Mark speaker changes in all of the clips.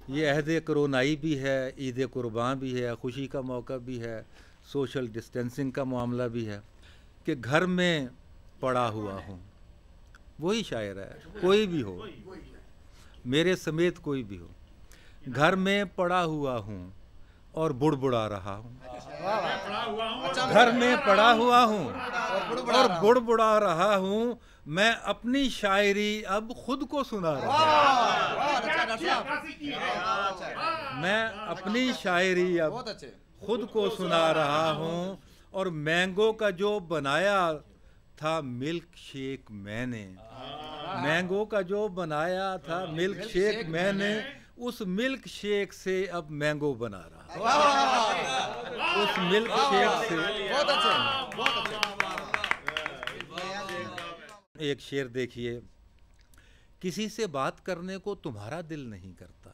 Speaker 1: یہ عہد کرونائی بھی ہے، عید قرباں بھی ہے، خوشی کا موقع بھی ہے، سوشل ڈسٹینسنگ کا معاملہ بھی ہے کہ گھر میں پڑا ہوا ہوں. وہی شاعر ہے، کوئی بھی ہو، میرے سمیت کوئی بھی ہو. گھر میں پڑا ہوا ہوں اور بڑبڑا رہا ہوں. گھر میں پڑا ہوا ہوں اور بڑبڑا رہا ہوں. میں اپنی شاعری اب خود کو سنا رہا ہوں. میں اپنی شاعری اب خود کو سنا رہا ہوں. اور مینگو کا جو بنایا تھا ملک شیک میں نے، مینگو کا جو بنایا تھا ملک شیک میں نے، اس ملک شیک سے اب مینگو بنا رہا. اس ملک شیک سے ایک شعر دیکھیے. کسی سے بات کرنے کو تمہارا دل نہیں کرتا،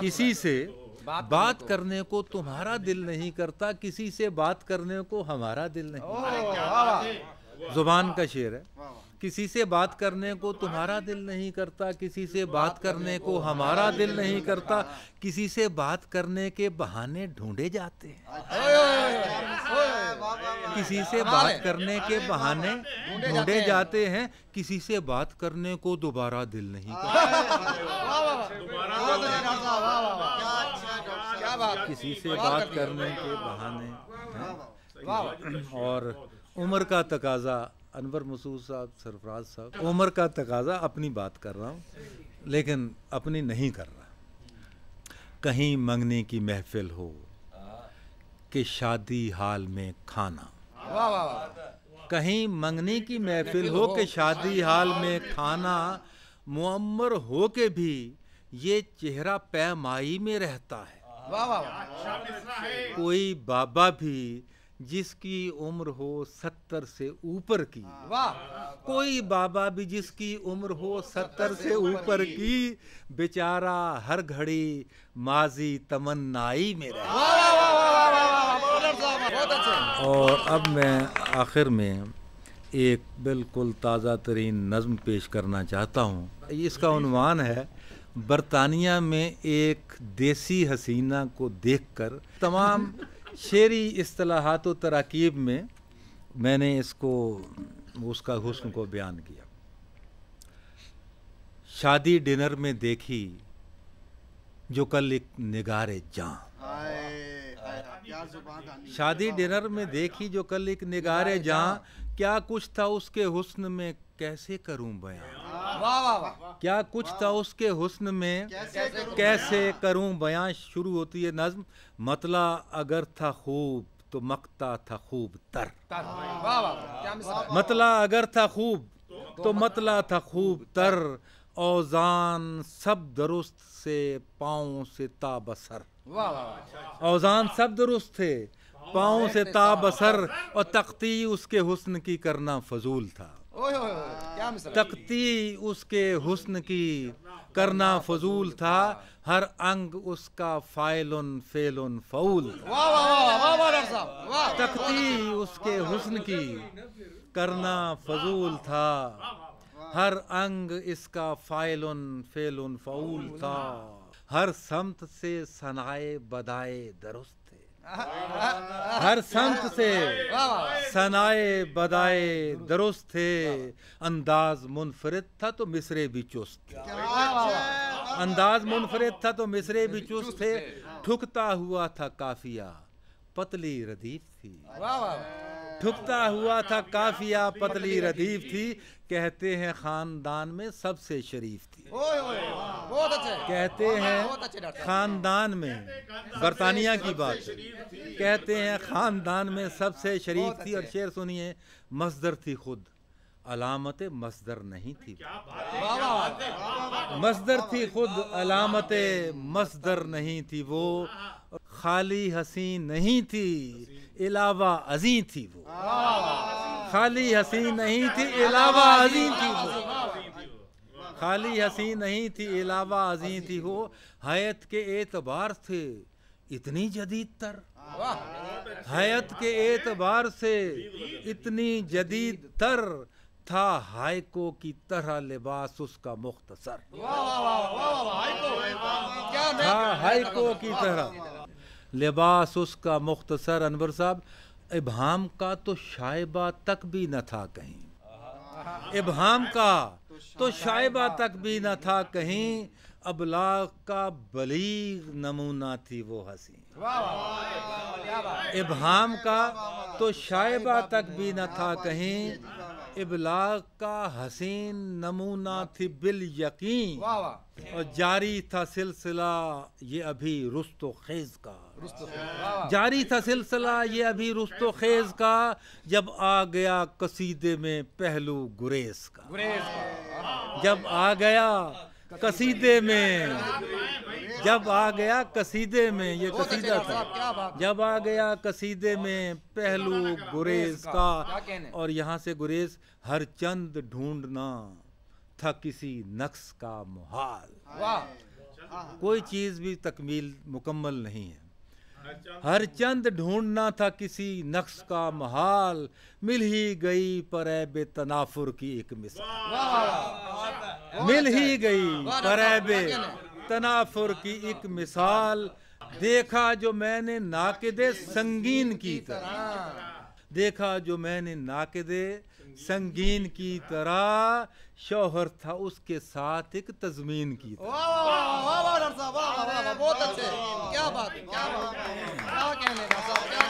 Speaker 1: کسی سے بات کرنے کو تمہارا دل نہیں کرتا، کسی سے بات کرنے کو ہمارا دل نہیں کرتا. زبان کا شعر ہے. کسی سے بات کرنے کو تمہارا دل نہیں کرتا، کسی سے بات کرنے کو ہمارا دل نہیں کرتا. کسی سے بات کرنے کے بہانے ڈھونڈے جاتے ہیں، کسی سے بات کرنے کے بہانے ڈھونڈے جاتے ہیں. کسی سے بات کرنے کو دوبارہ دل نہیں کرتا. کسی سے بات کرنے کے بہانے. اور عمر کا تقاضا، انور مسعود صاحب، سرفراز صاحب، عمر کا تقاضا اپنی بات کر رہا ہوں لیکن اپنی نہیں کر رہا. کہیں منگنے کی محفل ہو کہ شادی حال میں کھانا، کہیں منگنے کی محفل ہو کہ شادی حال میں کھانا، معمر ہو کے بھی یہ چہرہ پیمائی میں رہتا ہے. کوئی بابا بھی جس کی عمر ہو 70 سے اوپر کی، کوئی بابا بھی جس کی عمر ہو 70 سے اوپر کی، بیچارہ ہر گھڑی ماضی تمنائی میں رہتا ہے. اور اب میں آخر میں ایک بالکل تازہ ترین نظم پیش کرنا چاہتا ہوں. اس کا عنوان ہے برطانیہ میں ایک دیسی حسینہ کو دیکھ کر. تمام شعری اصطلاحات و تراکیب میں نے اس کا حسن کو بیان کیا. شادی ڈنر میں دیکھی جو کل ایک نگار جاں، شادی ڈنر میں دیکھی جو کل ایک نگار جاں، کیا کچھ تھا اس کے حسن میں کیسے کروں بیان، کیا کچھ تھا اس کے حسن میں کیسے کروں بیان. شروع ہوتی ہے نظم. مطلع اگر تھا خوب تو مقتا تھا خوب تر، مطلع اگر تھا خوب تو مطلع تھا خوب تر، اوزان سب درست سے پاؤں سے تا بسر، اوزان سب درست تھے پاؤں سے تا بسر. اور تختی اس کے حسن کی کرنا فضول تھا، تختی اس کے حسن کی کرنا فضول تھا. ہر انگ اس کا فاعل فعل فعول، تختی اس کے حسن کی کرنا فضول تھا. ہر انگ اس کا فاعل فعل فعول تھا. ہر سمت سے ثنائے بدائے درست تھے، ہر سمت سے ثنائے بدائے درست تھے. انداز منفرد تھا تو مصرے بھی چست تھے، انداز منفرد تھا تو مصرے بھی چست تھے. ٹھکتا ہوا تھا قافیہ پتلی ردیف تھی، ٹھکتا ہوا تھا قافیہ پتلی ردیف تھی. کہتے ہیں خاندان میں سب سے شریف تھی، کہتے ہیں خاندان میں، برطانیہ کی بات ہے، کہتے ہیں خاندان میں سب سے شریف تھی. اور شعر سنیے. مصدر تھی خود علامت مصدر نہیں تھی، مصدر تھی خود علامت مصدر نہیں تھی وہ. خالی حسین نہیں تھی علاوہ ازیں تھی وہ، خالی حسین نہیں تھی علاوہ ازیں تھی وہ، خالی حسین نہیں تھی علاوہ ازیں تھی وہ. حیت کے اعتبار سے اتنی جدید تر، حیت کے اعتبار سے اتنی جدید تر، تھا ہائیکو کی طرح لباس اس کا مختصر، تھا ہائکو کی طرح، لباس اس کا مختصر انور صاحب ابہام کا تو شائبہ تک بھی نہ تھا کہیں، ابہام کا تو شائبہ تک بھی نہ تھا کہیں، ابلاغ کا بلیغ نمونہ تھی وہ حسین، ابہام کا تو شائبہ تک بھی نہ تھا کہیں، ابلاغ کا حسین نمونہ تھی بالیقین، اور جاری تھا سلسلہ یہ ابھی رست و خیز کا، جاری تھا سلسلہ یہ ابھی رست و خیز کا، جب آ گیا قصیدے میں پہلو گریز کا، جب آ گیا قصیدے میں، جب آ گیا قصیدے میں، یہ قصیدہ تھا، جب آ گیا قصیدے میں پہلو گریز کا، اور یہاں سے گریز ہر چند ڈھونڈنا تھا کسی نقص کا محال، کوئی چیز بھی تکمیل مکمل نہیں ہے، ہر چند ڈھونڈنا تھا کسی نقص کا محال، مل ہی گئی پریب تنافر کی ایک مثال، مل ہی گئی پریب تنافر کی ایک مثال، دیکھا جو میں نے ناقد سنگین کی طرح، دیکھا جو میں نے ناقد سنگین کی طرح، شوہر تھا اس کے ساتھ ایک تضمین کی طرح۔
Speaker 2: واہ واہ واہ ڈاکٹر صاحب، واہ واہ واہ، بہت اچھے، کیا بات ہے، کیا بات ہے، کیا کہنے کا صاحب، کیا